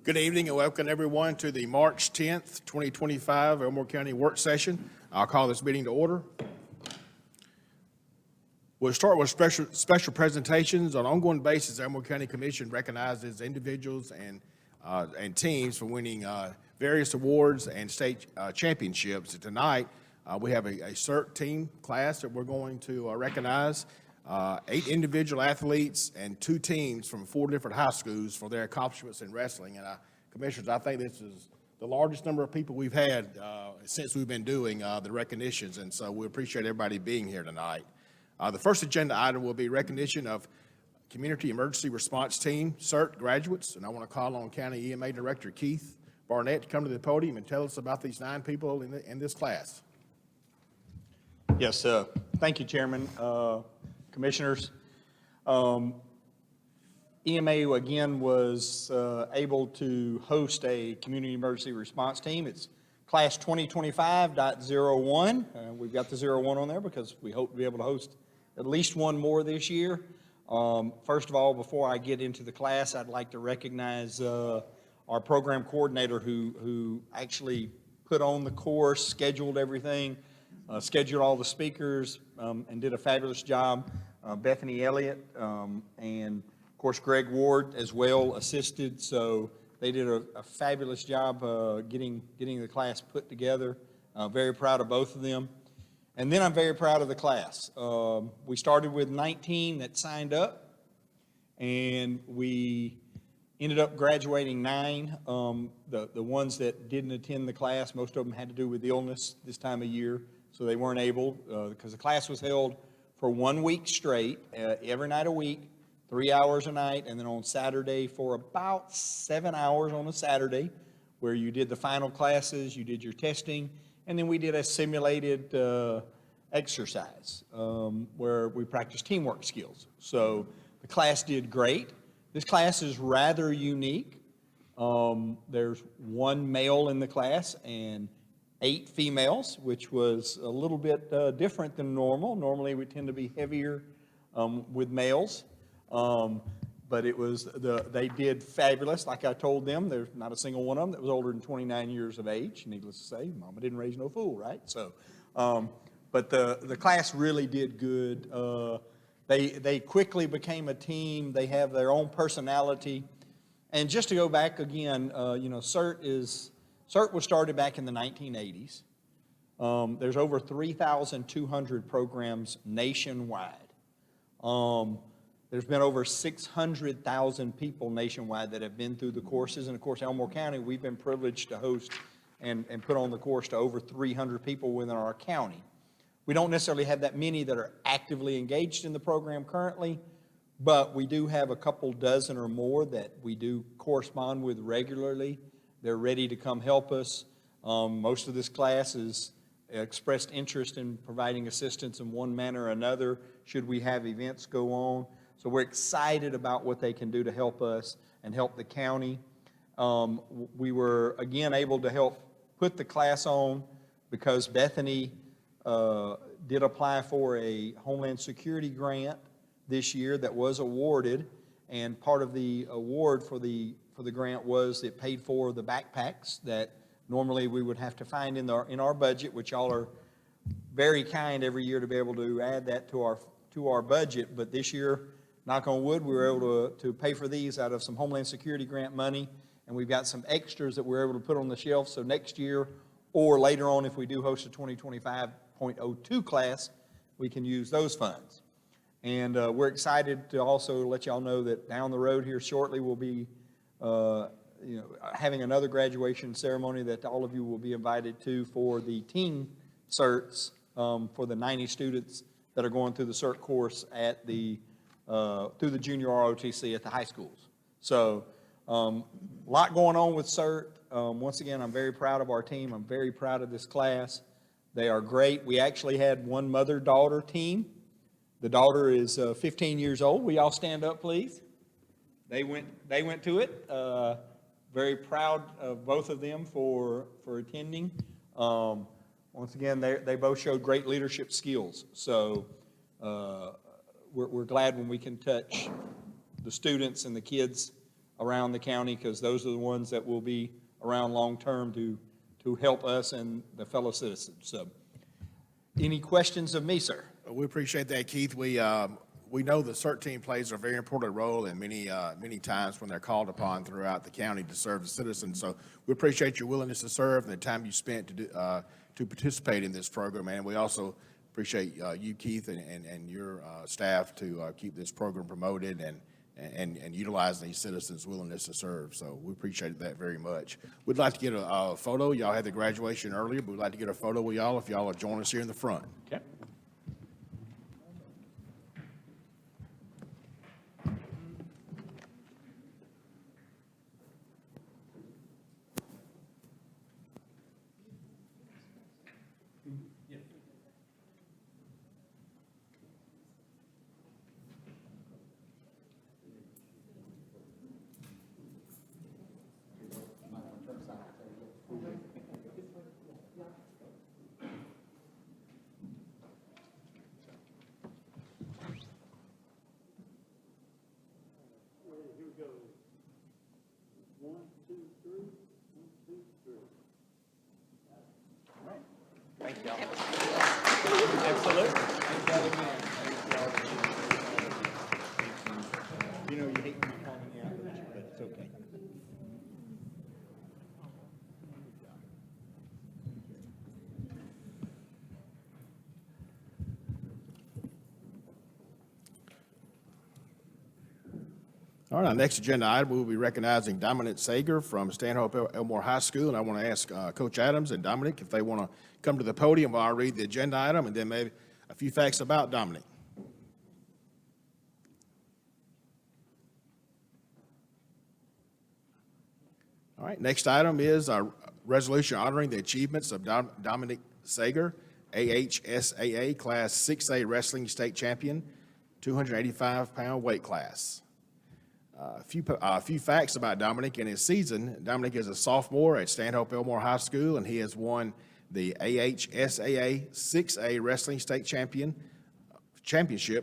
Good evening and welcome everyone to the March 10th, 2025 Elmore County Work Session. I'll call this meeting to order. We'll start with special presentations. On an ongoing basis, the Elmore County Commission recognizes individuals and teams for winning various awards and state championships. And tonight, we have a CERT team class that we're going to recognize. 8 individual athletes and 2 teams from 4 different high schools for their accomplishments in wrestling. And commissioners, I think this is the largest number of people we've had since we've been doing the recognitions. And so we appreciate everybody being here tonight. The first agenda item will be recognition of Community Emergency Response Team, CERT graduates. And I want to call on County EMA Director Keith Barnett to come to the podium and tell us about these 9 people in this class. Yes, thank you, Chairman. Commissioners, EMA again was able to host a community emergency response team. It's class 2025.01. We've got the 01 on there because we hope to be able to host at least one more this year. First of all, before I get into the class, I'd like to recognize our program coordinator who actually put on the course, scheduled everything, scheduled all the speakers, and did a fabulous job. Bethany Elliott, and of course Greg Ward as well assisted, so they did a fabulous job getting the class put together. Very proud of both of them. And then I'm very proud of the class. We started with 19 that signed up, and we ended up graduating 9. The ones that didn't attend the class, most of them had to do with illness this time of year, so they weren't able, because the class was held for 1 week straight, every night a week, 3 hours a night, and then on Saturday for about 7 hours on a Saturday, where you did the final classes, you did your testing, and then we did a simulated exercise where we practiced teamwork skills. So the class did great. This class is rather unique. There's 1 male in the class and 8 females, which was a little bit different than normal. Normally we tend to be heavier with males, but they did fabulous. Like I told them, there's not a single one of them that was older than 29 years of age. Needless to say, Mama didn't raise no fool, right? So, but the class really did good. They quickly became a team. They have their own personality. And just to go back again, CERT was started back in the 1980s. There's over 3,200 programs nationwide. There's been over 600,000 people nationwide that have been through the courses. And of course, Elmore County, we've been privileged to host and put on the course to over 300 people within our county. We don't necessarily have that many that are actively engaged in the program currently, but we do have a couple dozen or more that we do correspond with regularly. They're ready to come help us. Most of this class has expressed interest in providing assistance in one manner or another should we have events go on. So we're excited about what they can do to help us and help the county. We were, again, able to help put the class on because Bethany did apply for a Homeland Security grant this year that was awarded, and part of the award for the grant was it paid for the backpacks that normally we would have to find in our budget, which y'all are very kind every year to be able to add that to our budget. But this year, knock on wood, we were able to pay for these out of some Homeland Security grant money, and we've got some extras that we're able to put on the shelf. So next year or later on, if we do host a 2025.02 class, we can use those funds. And we're excited to also let y'all know that down the road here shortly we'll be having another graduation ceremony that all of you will be invited to for the teen certs for the 90 students that are going through the cert course at through the junior ROTC at the high schools. So a lot going on with CERT. Once again, I'm very proud of our team. I'm very proud of this class. They are great. We actually had one mother-daughter team. The daughter is 15 years old. Will y'all stand up, please? They went to it. Very proud of both of them for attending. Once again, they both showed great leadership skills. So we're glad when we can touch the students and the kids around the county, because those are the ones that will be around long-term to help us and the fellow citizens. So, any questions of me, sir? We appreciate that, Keith. We know the CERT team plays a very important role in many times when they're called upon throughout the county to serve the citizens. So we appreciate your willingness to serve and the time you spent to participate in this program. And we also appreciate you, Keith, and your staff to keep this program promoted and utilizing these citizens' willingness to serve. So we appreciate that very much. We'd like to get a photo. Y'all had the graduation earlier, but we'd like to get a photo with y'all if y'all will join us here in the front. Okay. Thank y'all. Absolutely. You know, you hate me calling you out, but it's okay. All right, our next agenda item, we'll be recognizing Dominic Sager from Stanhope Elmore High School. And I want to ask Coach Adams and Dominic if they want to come to the podium while I read the agenda item, and then maybe a few facts about Dominic. All right, next item is a resolution honoring the achievements of Dominic Sager, AHSAA Class 6A Wrestling State Champion, 285-pound weight class. A few facts about Dominic and his season. Dominic is a sophomore at Stanhope Elmore High School, and he has won the AHSAA 6A Wrestling State Championship,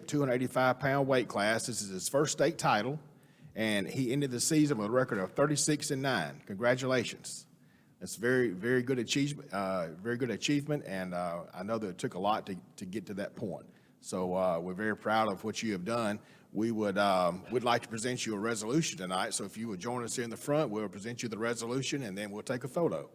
285-pound weight class. This is his first state title, and he ended the season with a record of 36-9. Congratulations. That's very, very good achievement. And I know that it took a lot to get to that point. So we're very proud of what you have done. We'd like to present you a resolution tonight. So if you would join us here in the front, we'll present you the resolution, and then we'll take a photo.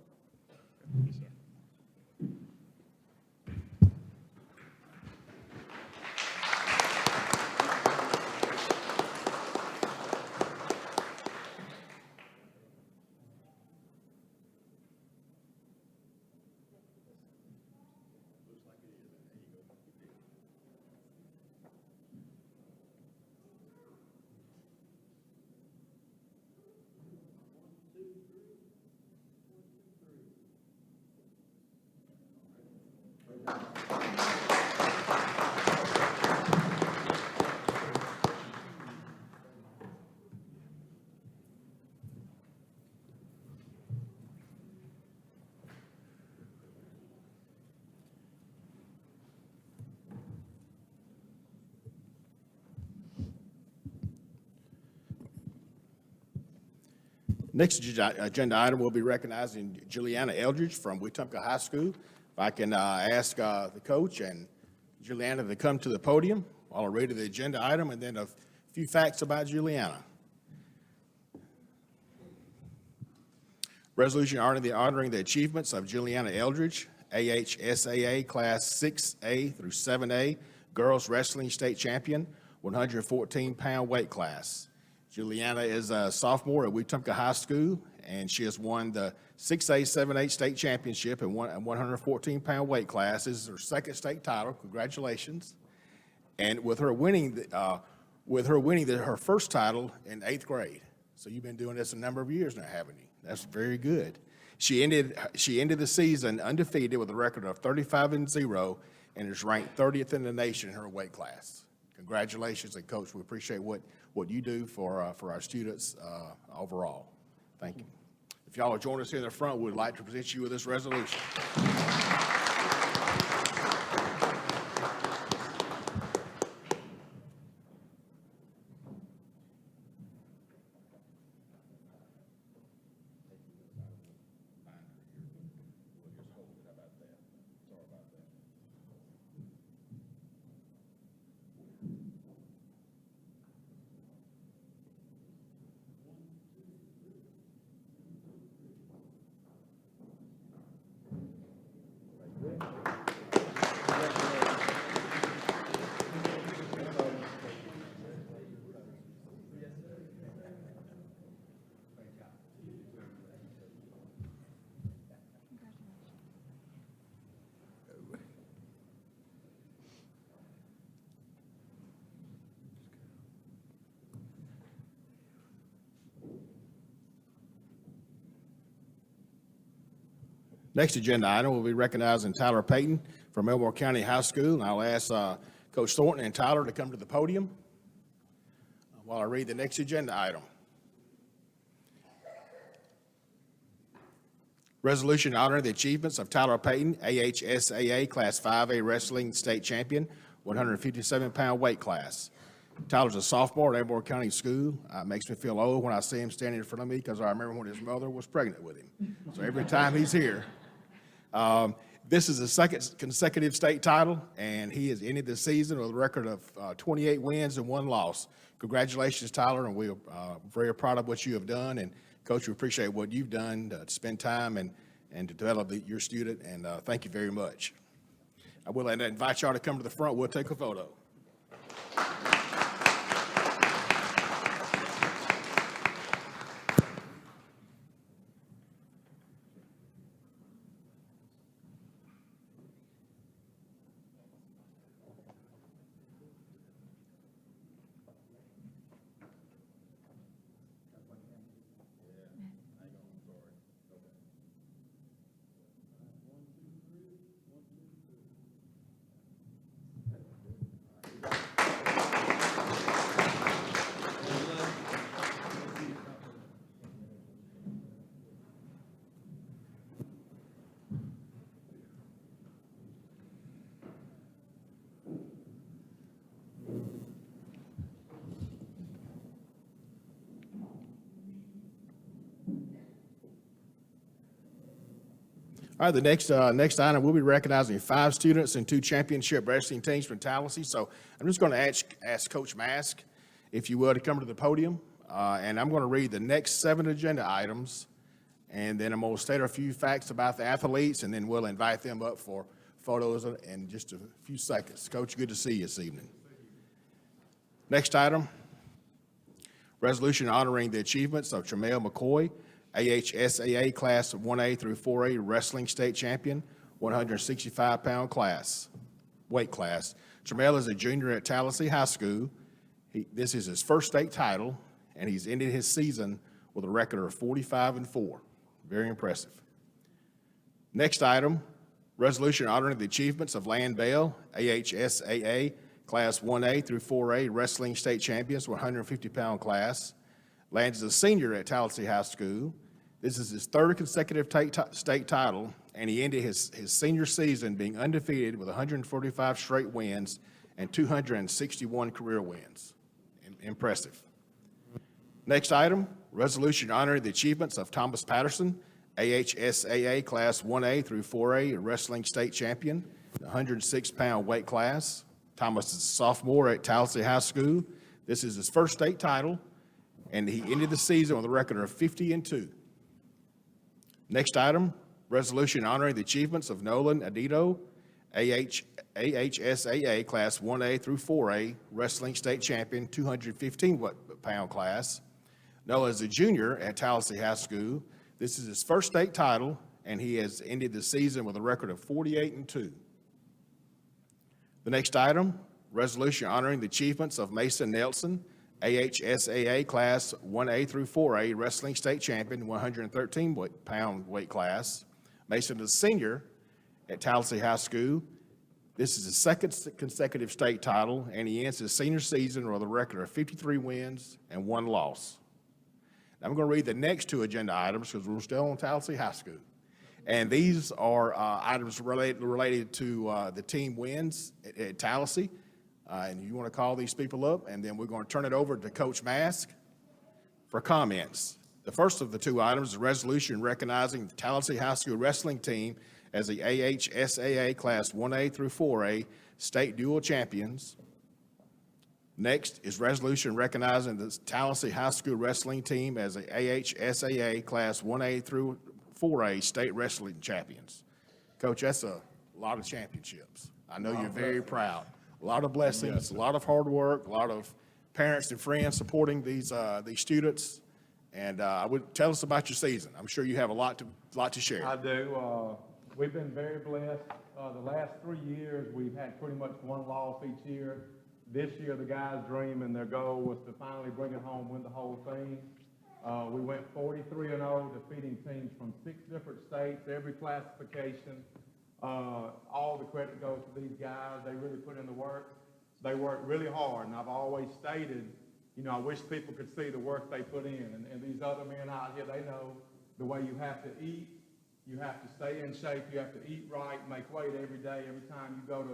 Next agenda item, we'll be recognizing Juliana Eldridge from Wetumpka High School. If I can ask the coach and Juliana to come to the podium, I'll read the agenda item and then a few facts about Juliana. Resolution honoring the achievements of Juliana Eldridge, AHSAA Class 6A through 7A, Girls Wrestling State Champion, 114-pound weight class. Juliana is a sophomore at Wetumpka High School, and she has won the 6A, 7A state championship in 114-pound weight class. This is her second state title. Congratulations. And with her winning her first title in 8th grade. So you've been doing this a number of years now, haven't you? That's very good. She ended the season undefeated with a record of 35-0 and is ranked 30th in the nation in her weight class. Congratulations, and Coach, we appreciate what you do for our students overall. Thank you. If y'all will join us here in the front, we'd like to present you with this resolution. Next agenda item will be recognizing Tyler Payton from Elmore County High School. And I'll ask Coach Thornton and Tyler to come to the podium while I read the next agenda item. Resolution honoring the achievements of Tyler Payton, AHSAA Class 5A Wrestling State Champion, 157-pound weight class. Tyler's a sophomore at Elmore County School. It makes me feel old when I see him standing in front of me because I remember when his mother was pregnant with him. So every time he's here. This is his second consecutive state title, and he has ended the season with a record of 28 wins and 1 loss. Congratulations, Tyler, and we are very proud of what you have done. And, Coach, we appreciate what you've done to spend time and to develop your student, and thank you very much. I will invite y'all to come to the front. We'll take a photo. All right, the next item, we'll be recognizing 5 students and 2 championship wrestling teams from Tallahassee. So I'm just going to ask Coach Mask, if you will, to come to the podium. And I'm going to read the next 7 agenda items, and then I'm going to state a few facts about the athletes, and then we'll invite them up for photos in just a few seconds. Coach, good to see you this evening. Next item, resolution honoring the achievements of Tremel McCoy, AHSAA Class 1A through 4A Wrestling State Champion, 165-pound weight class. Tremel is a junior at Tallahassee High School. This is his first state title, and he's ended his season with a record of 45-4. Very impressive. Next item, resolution honoring the achievements of Lan Bell, AHSAA Class 1A through 4A Wrestling State Champions, 150-pound class. Lan is a senior at Tallahassee High School. This is his 3rd consecutive state title, and he ended his senior season being undefeated with 145 straight wins and 261 career wins. Impressive. Next item, resolution honoring the achievements of Thomas Patterson, AHSAA Class 1A through 4A Wrestling State Champion, 106-pound weight class. Thomas is a sophomore at Tallahassee High School. This is his first state title, and he ended the season with a record of 50-2. Next item, resolution honoring the achievements of Nolan Adito, AHSAA Class 1A through 4A Wrestling State Champion, 215-pound class. Nolan is a junior at Tallahassee High School. This is his first state title, and he has ended the season with a record of 48-2. The next item, resolution honoring the achievements of Mason Nelson, AHSAA Class 1A through 4A Wrestling State Champion, 113-pound weight class. Mason is a senior at Tallahassee High School. This is his 2nd consecutive state title, and he ends his senior season with a record of 53 wins and 1 loss. Now, I'm going to read the next 2 agenda items because we're still on Tallahassee High School. And these are items related to the team wins at Tallahassee. And you want to call these people up, and then we're going to turn it over to Coach Mask for comments. The first of the 2 items is a resolution recognizing the Tallahassee High School wrestling team as the AHSAA Class 1A through 4A state dual champions. Next is resolution recognizing the Tallahassee High School wrestling team as the AHSAA Class 1A through 4A state wrestling champions. Coach, that's a lot of championships. I know you're very proud. A lot of blessings, a lot of hard work, a lot of parents and friends supporting these students. And I would tell us about your season. I'm sure you have a lot to share. I do. We've been very blessed. The last 3 years, we've had pretty much 1 loss each year. This year, the guys' dream and their goal was to finally bring it home, win the whole thing. We went 43-0, defeating teams from 6 different states, every classification. All the credit goes to these guys. They really put in the work. They work really hard, and I've always stated, you know, I wish people could see the work they put in. And these other men out here, they know the way you have to eat, you have to stay in shape, you have to eat right, make weight every day, every time you go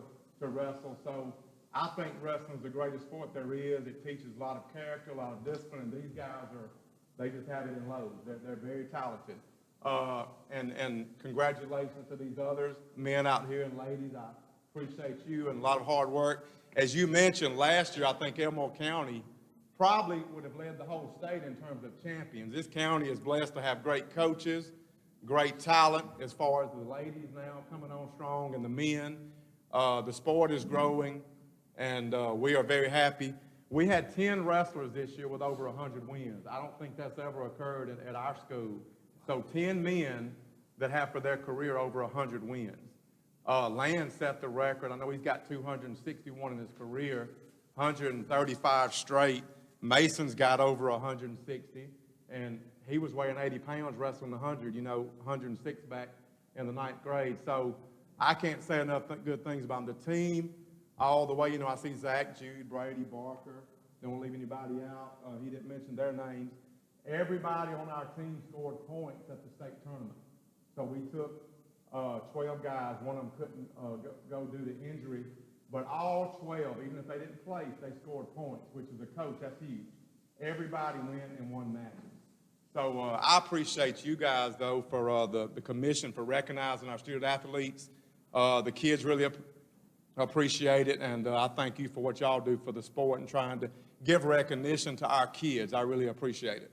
to wrestle. So I think wrestling is the greatest sport there is. It teaches a lot of character, a lot of discipline, and these guys they just have it in loads. They're very talented. And congratulations to these others, men out here and ladies. I appreciate you and a lot of hard work. As you mentioned, last year, I think Elmore County probably would have led the whole state in terms of champions. This county is blessed to have great coaches, great talent as far as the ladies now coming on strong and the men. The sport is growing, and we are very happy. We had 10 wrestlers this year with over 100 wins. I don't think that's ever occurred at our school. So 10 men that have for their career over 100 wins. Lance set the record. I know he's got 261 in his career, 135 straight. Mason's got over 160, and he was weighing 80 pounds wrestling 100, 106 back in the 9th grade. So I can't say enough good things about the team. All the way, I see Zach, Jude, Brady, Barker. Don't leave anybody out. He didn't mention their names. Everybody on our team scored points at the state tournament. So we took 12 guys. One of them couldn't go due to injury. But all 12, even if they didn't place, they scored points, which is a coach, that's huge. Everybody went and won matches. So I appreciate you guys, though, for the commission for recognizing our student athletes. The kids really appreciate it, and I thank you for what y'all do for the sport and trying to give recognition to our kids. I really appreciate it.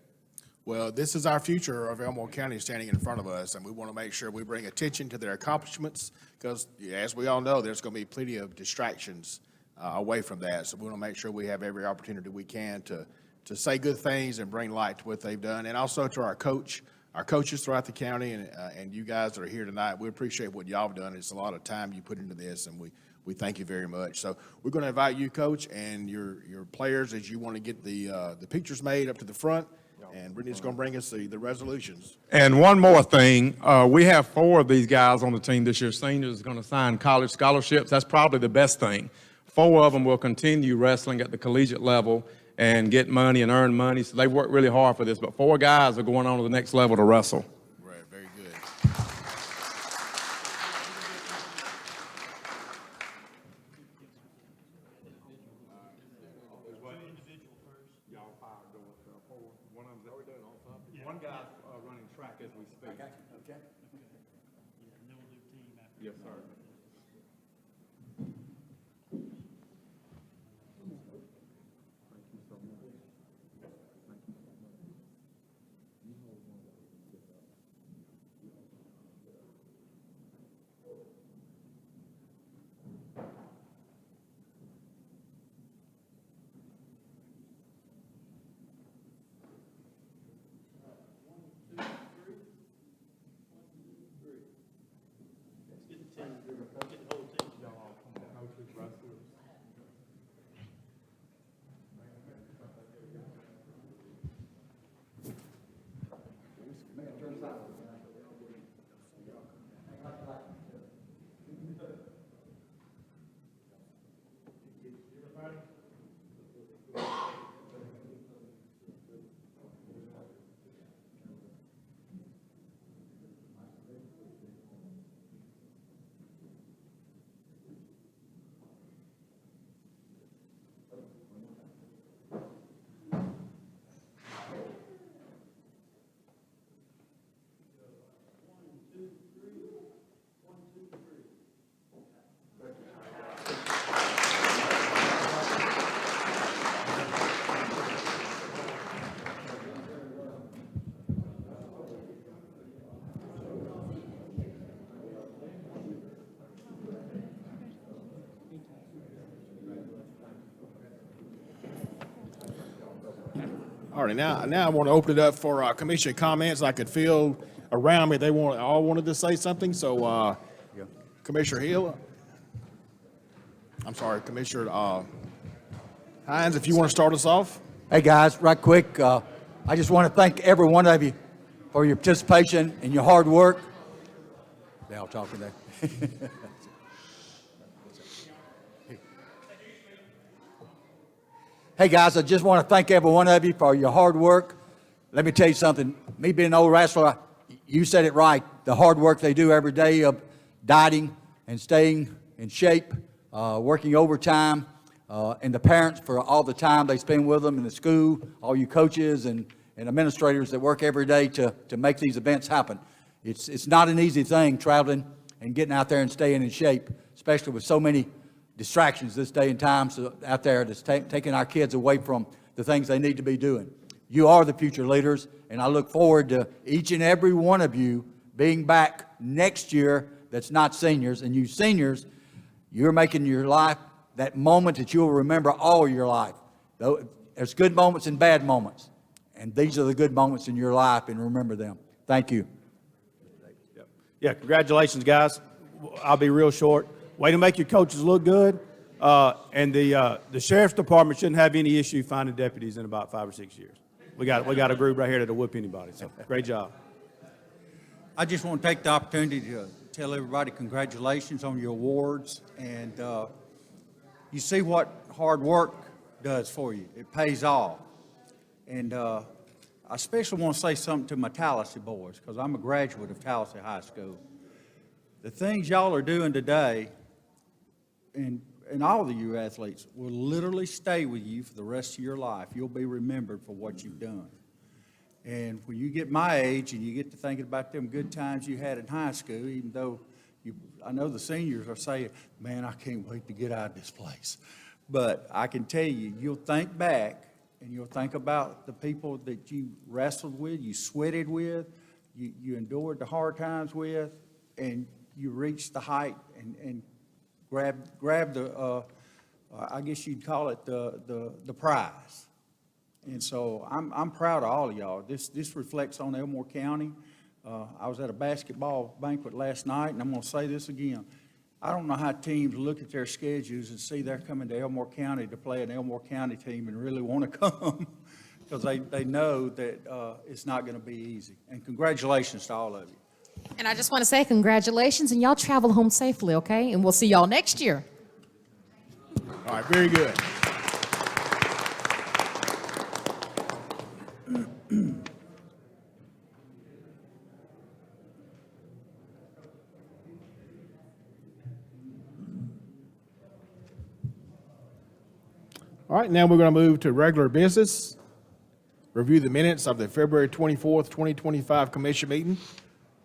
Well, this is our future of Elmore County standing in front of us, and we want to make sure we bring attention to their accomplishments because, as we all know, there's going to be plenty of distractions away from that. So we want to make sure we have every opportunity we can to say good things and bring light to what they've done. And also to our coaches throughout the county and you guys that are here tonight. We appreciate what y'all have done. It's a lot of time you put into this, and we thank you very much. So we're going to invite you, Coach, and your players as you want to get the pictures made up to the front. And Brittany's going to bring us the resolutions. And one more thing, we have 4 of these guys on the team this year. Seniors is going to sign college scholarships. That's probably the best thing. 4 of them will continue wrestling at the collegiate level and get money and earn money. So they worked really hard for this. But 4 guys are going on to the next level to wrestle. Right, very good. One guy's running track as we speak. Okay. Yes, sir. All right, now I want to open it up for commission comments. I could feel around me they all wanted to say something. So, Commissioner Hill, I'm sorry, Commissioner Hines, if you want to start us off. Hey, guys, right quick, I just want to thank every one of you for your participation and your hard work. They all talking there. Hey guys, I just want to thank every one of you for your hard work. Let me tell you something. Me being an old wrestler, you said it right. The hard work they do every day of dieting and staying in shape, working overtime, and the parents for all the time they spend with them in the school, all you coaches and administrators that work every day to make these events happen. It's not an easy thing traveling and getting out there and staying in shape, especially with so many distractions this day and time out there that's taking our kids away from the things they need to be doing. You are the future leaders, and I look forward to each and every one of you being back next year that's not seniors. And you seniors, you're making your life that moment that you'll remember all your life. There's good moments and bad moments, and these are the good moments in your life, and remember them. Thank you. Yeah, congratulations, guys. I'll be real short. Way to make your coaches look good. And the sheriff's department shouldn't have any issue finding deputies in about 5 or 6 years. We got a group right here that'll whoop anybody. So great job. I just want to take the opportunity to tell everybody congratulations on your awards. And you see what hard work does for you. It pays off. And I especially want to say something to my Tallahassee boys, because I'm a graduate of Tallahassee High School. The things y'all are doing today, and all of you athletes, will literally stay with you for the rest of your life. You'll be remembered for what you've done. And when you get my age and you get to thinking about them good times you had in high school, even though I know the seniors are saying, man, I can't wait to get out of this place. But I can tell you, you'll think back and you'll think about the people that you wrestled with, you sweated with, you endured the hard times with, and you reached the height and grab the, I guess you'd call it the prize. And so I'm proud of all of y'all. This reflects on Elmore County. I was at a basketball banquet last night, and I'm going to say this again. I don't know how teams look at their schedules and see they're coming to Elmore County to play an Elmore County team and really want to come, because they know that it's not going to be easy. And congratulations to all of you. And I just want to say congratulations, and y'all travel home safely, okay? And we'll see y'all next year. All right, very good. All right, now we're going to move to regular business. Review the minutes of the February 24th, 2025 commission meeting.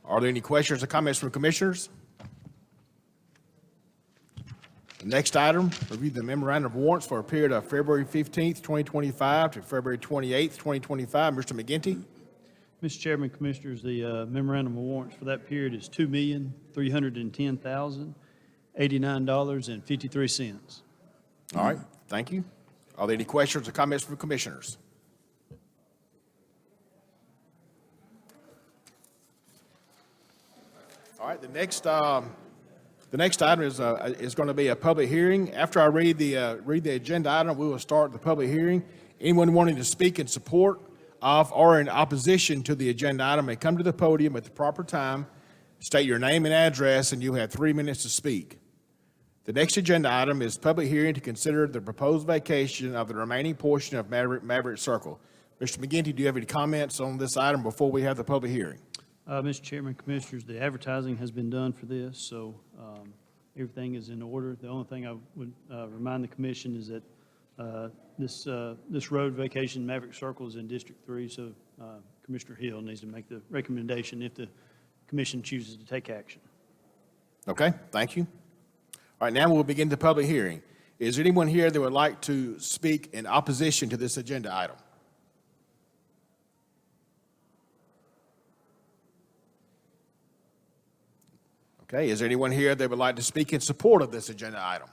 Are there any questions or comments from commissioners? The next item, review the memorandum of warrants for a period of February 15th, 2025 to February 28th, 2025. Mr. McGinty? Mr. Chairman, Commissioners, the memorandum of warrants for that period is $2,310,089.53. All right, thank you. Are there any questions or comments from commissioners? All right, the next item is going to be a public hearing. After I read the agenda item, we will start the public hearing. Anyone wanting to speak in support of or in opposition to the agenda item may come to the podium at the proper time, state your name and address, and you'll have 3 minutes to speak. The next agenda item is public hearing to consider the proposed vacation of the remaining portion of Maverick Circle. Mr. McGinty, do you have any comments on this item before we have the public hearing? Mr. Chairman, Commissioners, the advertising has been done for this, so everything is in order. The only thing I would remind the commission is that this road vacation, Maverick Circle, is in District 3, so Commissioner Hill needs to make the recommendation if the commission chooses to take action. Okay, thank you. All right, now we'll begin the public hearing. Is there anyone here that would like to speak in opposition to this agenda item? Okay, is there anyone here that would like to speak in support of this agenda item?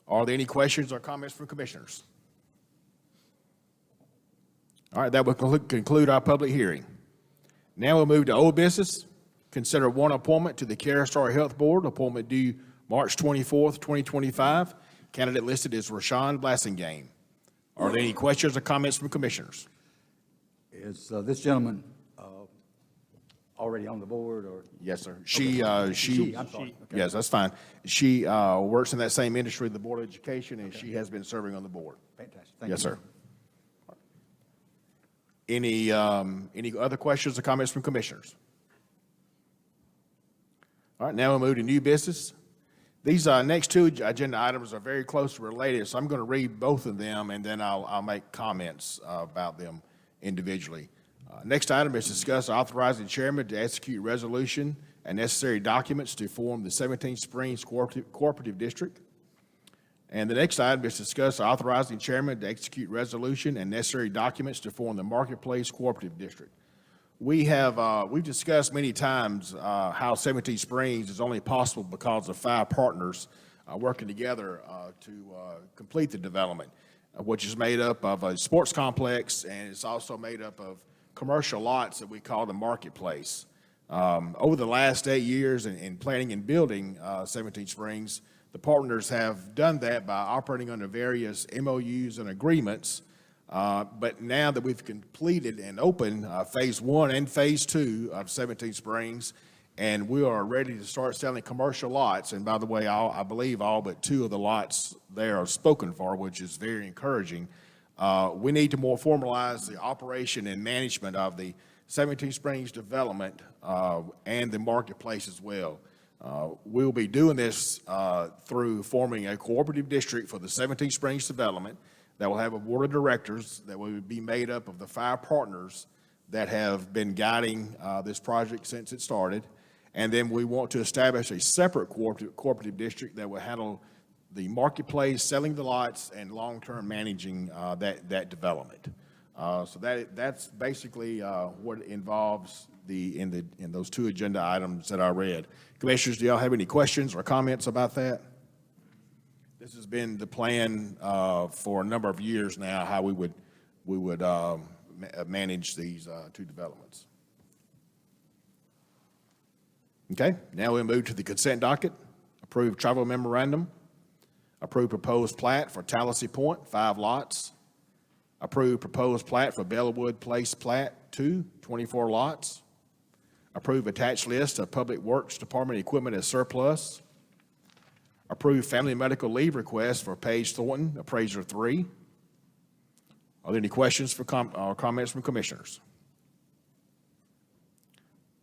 Are there any questions or comments from commissioners? All right, that will conclude our public hearing. Now we'll move to old business. Consider one appointment to the CareStar Health Board, appointment due March 24th, 2025. Candidate listed is Rashawn Blassingame. Are there any questions or comments from commissioners? Is this gentleman already on the board, or? Yes, sir. She, I'm sorry. Okay. Yes, that's fine. She works in that same industry, the Board of Education, and she has been serving on the board. Fantastic. Thank you. Yes, sir. Any other questions or comments from commissioners? All right, now we'll move to new business. These next two agenda items are very closely related, so I'm going to read both of them, and then I'll make comments about them individually. Next item is discuss authorizing chairman to execute resolution and necessary documents to form the 17 Springs Cooperative District. And the next item is discuss authorizing chairman to execute resolution and necessary documents to form the Marketplace Cooperative District. We've discussed many times how 17 Springs is only possible because of 5 partners working together to complete the development, which is made up of a sports complex, and it's also made up of commercial lots that we call the Marketplace. Over the last 8 years in planning and building 17 Springs, the partners have done that by operating under various MOUs and agreements. But now that we've completed and opened Phase 1 and Phase 2 of 17 Springs, and we are ready to start selling commercial lots, and by the way, I believe all but 2 of the lots there are spoken for, which is very encouraging. We need to more formalize the operation and management of the 17 Springs development and the Marketplace as well. We'll be doing this through forming a cooperative district for the 17 Springs development that will have a board of directors that will be made up of the 5 partners that have been guiding this project since it started. And then we want to establish a separate cooperative district that will handle the Marketplace, selling the lots, and long-term managing that development. So that's basically what it involves in those 2 agenda items that I read. Commissioners, do y'all have any questions or comments about that? This has been the plan for a number of years now, how we would manage these 2 developments. Okay, now we move to the consent docket. Approved travel memorandum. Approved proposed plat for Tallahassee Point, 5 lots. Approved proposed plat for Bellwood Place Plat 2, 24 lots. Approved attached list of Public Works Department equipment as surplus. Approved family medical leave request for Paige Thornton, appraiser 3. Are there any questions or comments from commissioners?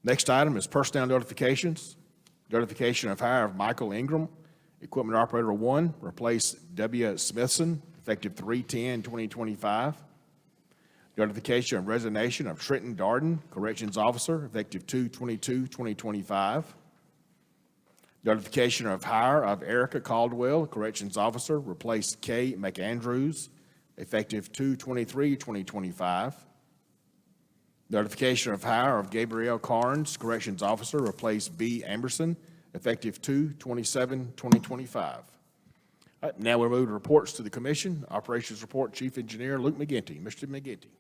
Next item is personnel notifications. Notification of hire of Michael Ingram, equipment operator 1, replace W. Smithson, effective 3/10/2025. Notification of resignation of Trenton Darden, corrections officer, effective 2/22/2025. Notification of hire of Erica Caldwell, corrections officer, replace Kay McAndrews, effective 2/23/2025. Notification of hire of Gabrielle Carnes, corrections officer, replace B. Amberson, effective 2/27/2025. All right, now we'll move to reports to the commission. Operations report, Chief Engineer Luke McGinty. Mr. McGinty.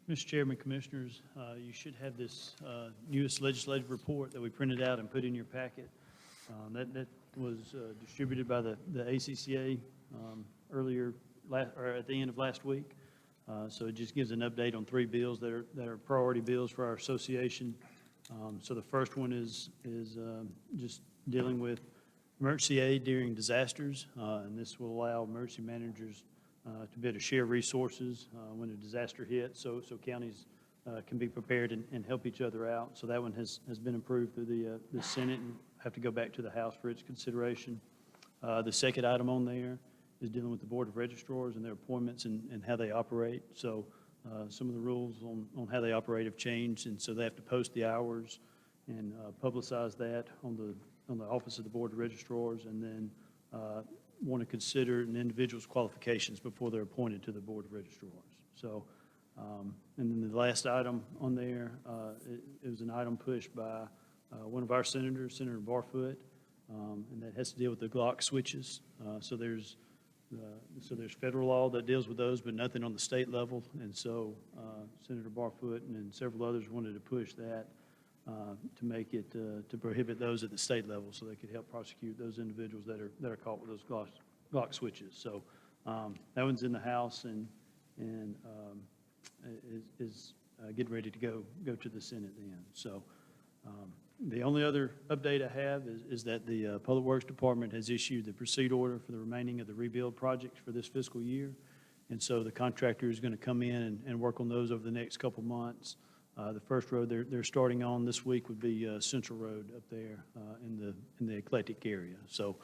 Mr. Chairman, Commissioners, you should have this newest legislative report that we printed out and put in your packet. That was distributed by the ACCA earlier, or at the end of last week. So it just gives an update on 3 bills that are priority bills for our association. So the first one is just dealing with emergency aid during disasters, and this will allow emergency managers to be able to share resources when a disaster hits, so counties can be prepared and help each other out. So that one has been approved through the Senate and have to go back to the House for its consideration. The second item on there is dealing with the Board of Registrars and their appointments and how they operate. So some of the rules on how they operate have changed, and so they have to post the hours and publicize that on the Office of the Board of Registrars, and then want to consider an individual's qualifications before they're appointed to the Board of Registrars. So, and then the last item on there, it was an item pushed by one of our senators, Senator Barfoot, and that has to deal with the Glock switches. So there's federal law that deals with those, but nothing on the state level. And so Senator Barfoot and several others wanted to push that to make it, to prohibit those at the state level so they could help prosecute those individuals that are caught with those Glock switches. So that one's in the House and is getting ready to go to the Senate then. So the only other update I have is that the Public Works Department has issued the proceed order for the remaining of the rebuild projects for this fiscal year. And so the contractor is going to come in and work on those over the next couple months. The first road they're starting on this week would be Central Road up there in the Eclectic area. So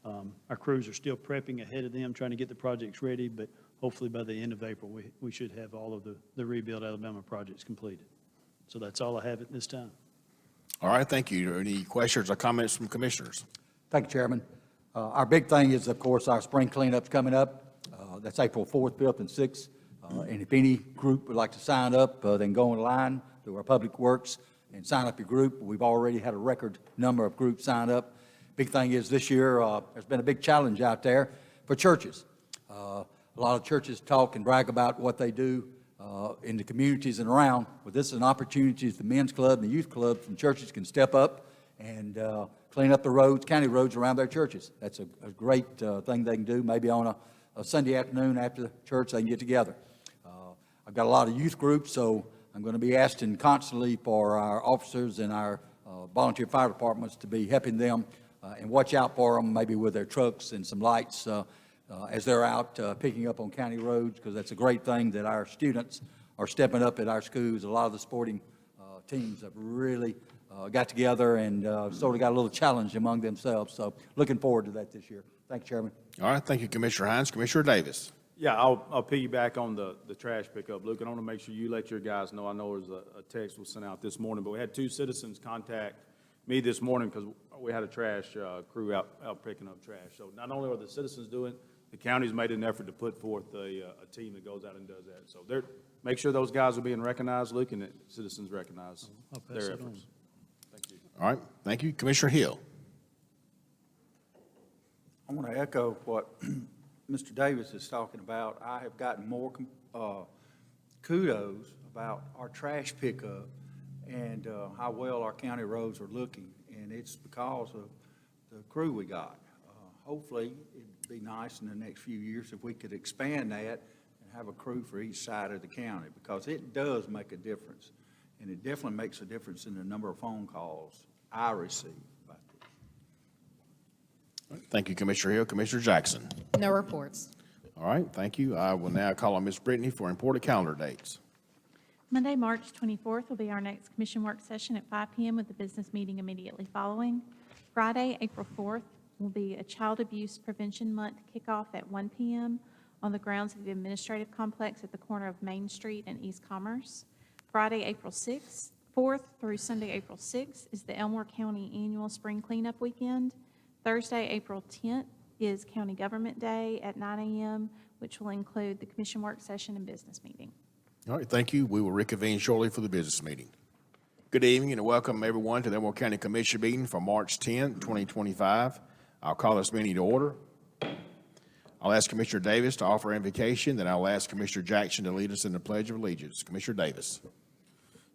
our crews are still prepping ahead of them, trying to get the projects ready, but hopefully by the end of April, we should have all of the Rebuild Alabama projects completed. So that's all I have at this time. All right, thank you. Any questions or comments from commissioners? Thank you, Chairman. Our big thing is, of course, our spring cleanup's coming up. That's April 4th, 5th, and 6th. And if any group would like to sign up, then go online to our Public Works and sign up your group. We've already had a record number of groups sign up. Big thing is this year, there's been a big challenge out there for churches. A lot of churches talk and brag about what they do in the communities and around. But this is an opportunity that the men's club and the youth club from churches can step up and clean up the roads, county roads around their churches. That's a great thing they can do. Maybe on a Sunday afternoon after the church, they can get together. I've got a lot of youth groups, so I'm going to be asking constantly for our officers and our volunteer fire departments to be helping them and watch out for them, maybe with their trucks and some lights as they're out picking up on county roads, because that's a great thing that our students are stepping up at our schools. A lot of the sporting teams have really got together and sort of got a little challenge among themselves. So looking forward to that this year. Thank you, Chairman. All right, thank you, Commissioner Hines. Commissioner Davis. Yeah, I'll piggyback on the trash pickup. Luke, I want to make sure you let your guys know. I know there was a text was sent out this morning, but we had 2 citizens contact me this morning because we had a trash crew out picking up trash. So not only are the citizens doing it, the county's made an effort to put forth a team that goes out and does that. So make sure those guys are being recognized, Luke, and that citizens recognize I'll pass their it on. efforts. Thank you. All right, thank you. Commissioner Hill. I want to echo what Mr. Davis is talking about. I have gotten more kudos about our trash pickup and how well our county roads are looking, and it's because of the crew we got. Hopefully, it'd be nice in the next few years if we could expand that and have a crew for each side of the county, because it does make a difference, and it definitely makes a difference in the number of phone calls I receive about this. Thank you, Commissioner Hill. Commissioner Jackson. No reports. All right, thank you. I will now call on Ms. Brittany for important calendar dates. Monday, March 24th will be our next commission work session at 5 p.m. with the business meeting immediately following. Friday, April 4th will be a Child Abuse Prevention Month kickoff at 1 p.m. on the grounds of the Administrative Complex at the corner of Main Street and East Commerce. Friday, April 4th through Sunday, April 6th is the Elmore County Annual Spring Cleanup Weekend. Thursday, April 10th is County Government Day at 9 a.m., which will include the commission work session and business meeting. All right, thank you. We will reconvene shortly for the business meeting. Good evening and welcome everyone to the Elmore County Commission meeting for March 10, 2025. I'll call this meeting to order. I'll ask Commissioner Davis to offer invocation, then I'll ask Commissioner Jackson to lead us in the Pledge of Allegiance. Commissioner Davis.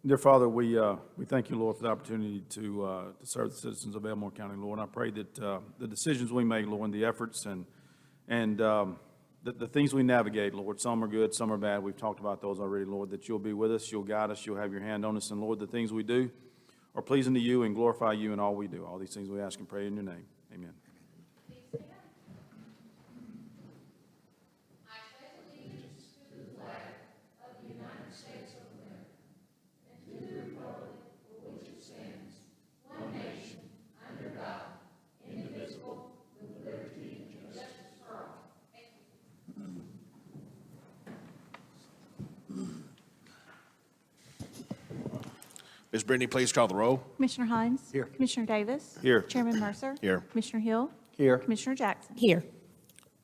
Dear Father, we thank you, Lord, for the opportunity to serve the citizens of Elmore County, Lord. I pray that the decisions we make, Lord, and the efforts and the things we navigate, Lord, some are good, some are bad. We've talked about those already, Lord, that you'll be with us, you'll guide us, you'll have your hand on us. And, Lord, the things we do are pleasing to you and glorify you in all we do. All these things we ask and pray in your name. Amen. Ms. Brittany, please call the roll. Commissioner Hines? Here. Commissioner Davis? Here. Chairman Mercer? Here. Commissioner Hill? Here. Commissioner Jackson? Here.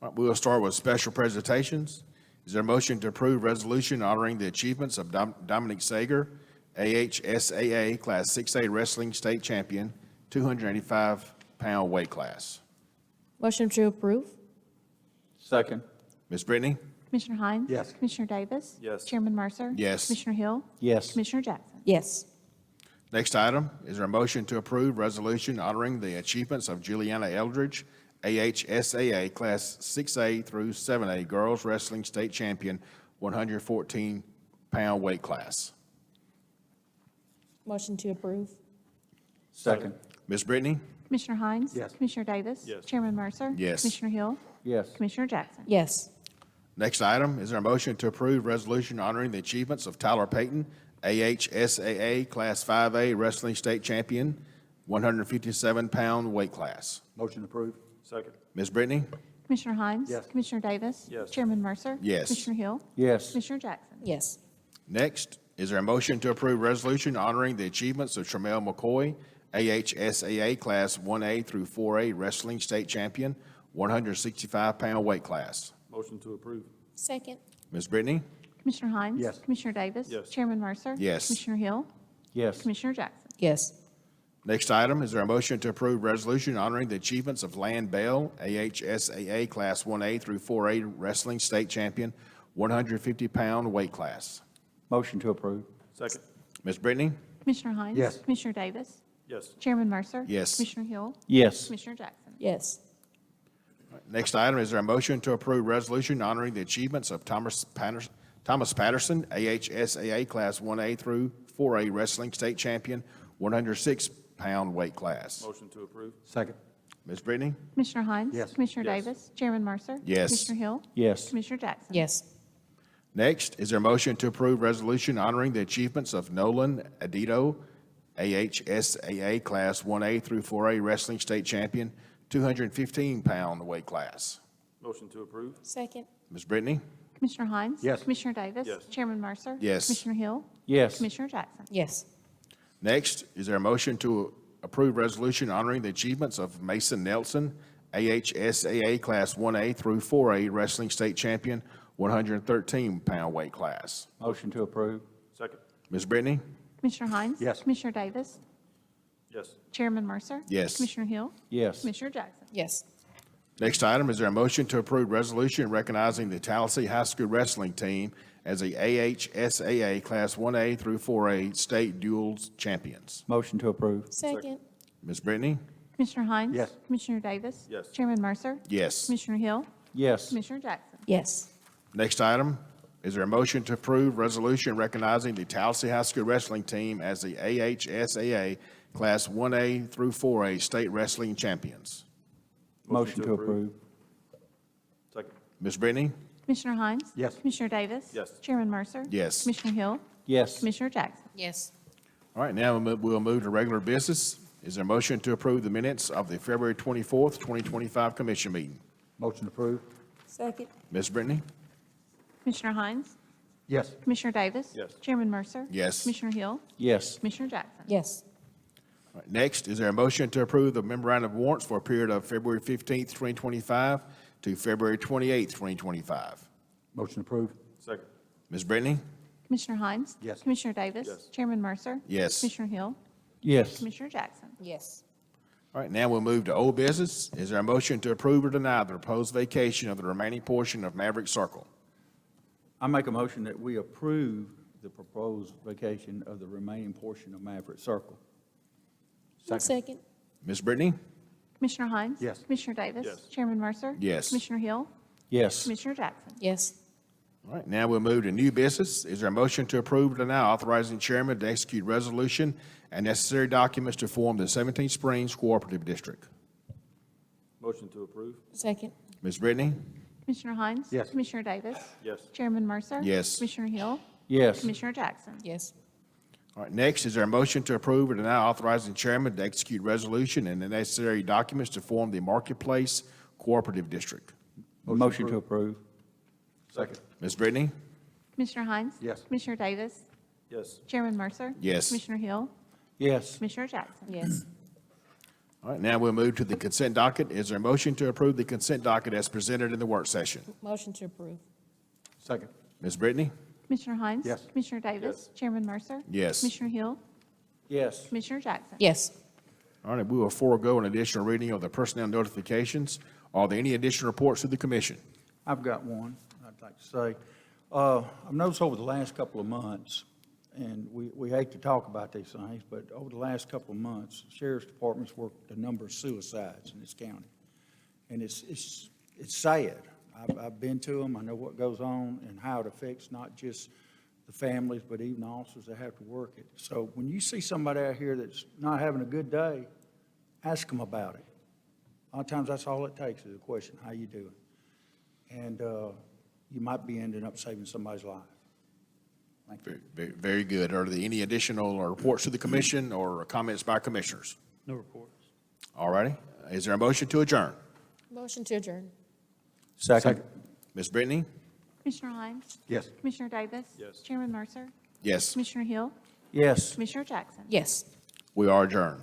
All right, we will start with special presentations. Is there a motion to approve resolution honoring the achievements of Dominic Sager, AHSAA Class 6A Wrestling State Champion, 285-pound weight class? Motion to approve? Second. Ms. Brittany? Commissioner Hines? Yes. Commissioner Davis? Yes. Chairman Mercer? Yes. Commissioner Hill? Yes. Commissioner Jackson? Yes. Next item, is there a motion to approve resolution honoring the achievements of Juliana Eldridge, AHSAA Class 6A through 7A Girls Wrestling State Champion, 114-pound weight class. Motion to approve. Second. Ms. Brittany? Commissioner Hines? Yes. Commissioner Davis? Yes. Chairman Mercer? Yes. Commissioner Hill? Yes. Commissioner Jackson? Yes. Next item, is there a motion to approve resolution honoring the achievements of Tyler Payton, AHSAA Class 5A Wrestling State Champion, 157-pound weight class? Motion approved. Second. Ms. Brittany? Commissioner Hines? Yes. Commissioner Davis? Yes. Chairman Mercer? Yes. Commissioner Hill? Yes. Commissioner Jackson? Yes. Next, is there a motion to approve resolution honoring the achievements of Tramel McCoy, AHSAA Class 1A through 4A Wrestling State Champion, 165-pound weight class? Motion to approve. Second. Ms. Brittany? Commissioner Hines? Yes. Commissioner Davis? Yes. Chairman Mercer? Yes. Commissioner Hill? Yes. Commissioner Jackson? Yes. Next item, is there a motion to approve resolution honoring the achievements of Lan Bell, AHSAA Class 1A through 4A Wrestling State Champion, 150-pound weight class? Motion to approve. Second. Ms. Brittany? Commissioner Hines? Yes. Commissioner Davis? Yes. Chairman Mercer? Yes. Commissioner Hill? Yes. Commissioner Jackson? Yes. Next item, is there a motion to approve resolution honoring the achievements of Thomas Patterson, AHSAA Class 1A through 4A Wrestling State Champion, 106-pound weight class? Motion to approve. Second. Ms. Brittany? Commissioner Hines? Yes. Commissioner Yes. Davis? Chairman Mercer? Yes. Commissioner Hill? Yes. Commissioner Jackson? Yes. Next, is there a motion to approve resolution honoring the achievements of Nolan Adito, AHSAA Class 1A through 4A Wrestling State Champion, 215-pound weight class? Motion to approve. Second. Ms. Brittany? Commissioner Hines? Yes. Commissioner Davis? Yes. Chairman Mercer? Yes. Commissioner Hill? Yes. Commissioner Jackson? Yes. Next, is there a motion to approve resolution honoring the achievements of Mason Nelson, AHSAA Class 1A through 4A Wrestling State Champion, 113-pound weight class? Motion to approve. Second. Ms. Brittany? Commissioner Hines? Yes. Commissioner Davis? Yes. Chairman Mercer? Yes. Commissioner Hill? Yes. Commissioner Jackson? Yes. Next item, is there a motion to approve resolution recognizing the Tallahassee High School Wrestling Team as the AHSAA Class 1A through 4A State Duels Champions? Motion to approve. Second. Ms. Brittany? Commissioner Hines? Yes. Commissioner Davis? Yes. Chairman Mercer? Yes. Commissioner Hill? Yes. Commissioner Jackson? Yes. Next item, is there a motion to approve resolution recognizing the Tallahassee High School Wrestling Team as the AHSAA Class 1A through 4A State Wrestling Champions? Motion to approve. Second. Ms. Brittany? Commissioner Hines? Yes. Commissioner Davis? Yes. Chairman Mercer? Yes. Commissioner Hill? Yes. Commissioner Jackson? Yes. All right, now we'll move to regular business. Is there a motion to approve the minutes of the February 24th, 2025 commission meeting? Motion approved. Second. Ms. Brittany? Commissioner Hines? Yes. Commissioner Davis? Yes. Chairman Mercer? Yes. Commissioner Hill? Yes. Commissioner Jackson? Yes. All right, next, is there a motion to approve the memorandum of warrants for a period of February 15th, 2025 to February 28th, 2025? Motion approved. Second. Ms. Brittany? Commissioner Hines? Yes. Commissioner Davis? Yes. Chairman Mercer? Yes. Commissioner Hill? Yes. Commissioner Jackson? Yes. All right, now we'll move to old business. Is there a motion to approve or deny the proposed vacation of the remaining portion of Maverick Circle? I make a motion that we approve the proposed vacation of the remaining portion of Maverick Circle. Second. Ms. Brittany? Commissioner Hines? Yes. Commissioner Davis? Yes. Chairman Mercer? Yes. Commissioner Hill? Yes. Commissioner Jackson? Yes. All right, now we'll move to new business. Is there a motion to approve or deny authorizing chairman to execute resolution and necessary documents to form the 17 Springs Cooperative District? Motion to approve. Second. Ms. Brittany? Commissioner Hines? Yes. Commissioner Davis? Yes. Chairman Mercer? Yes. Commissioner Hill? Yes. Commissioner Jackson? Yes. All right, next, is there a motion to approve or deny authorizing chairman to execute resolution and the necessary documents to form the Marketplace Cooperative District? Motion to approve. Second. Ms. Brittany? Commissioner Hines? Yes. Commissioner Davis? Yes. Chairman Mercer? Yes. Commissioner Hill? Yes. Commissioner Jackson? Yes. All right, now we'll move to the consent docket. Is there a motion to approve the consent docket as presented in the work session? Motion to approve. Second. Ms. Brittany? Commissioner Hines? Yes. Commissioner Davis? Chairman Mercer? Yes. Commissioner Hill? Yes. Commissioner Jackson? Yes. All right, we will forego an additional reading of the personnel notifications. Are there any additional reports to the commission? I've got one I'd like to say. I've noticed over the last couple of months, and we hate to talk about these things, but over the last couple of months, the Sheriff's Department's worked a number of suicides in this county. And it's sad. I've been to them, I know what goes on and how it affects not just the families, but even the officers that have to work it. So when you see somebody out here that's not having a good day, ask them about it. A lot of times, that's all it takes is a question, how you doing? And you might be ending up saving somebody's life. Thank you. Very good. Are there any additional reports to the commission or comments by commissioners? No reports. All righty. Is there a motion to adjourn? Motion to adjourn. Second. Ms. Brittany? Commissioner Hines? Yes. Commissioner Davis? Yes. Chairman Mercer? Yes, Commissioner Hill? Yes. Commissioner Jackson? Yes. we are adjourned.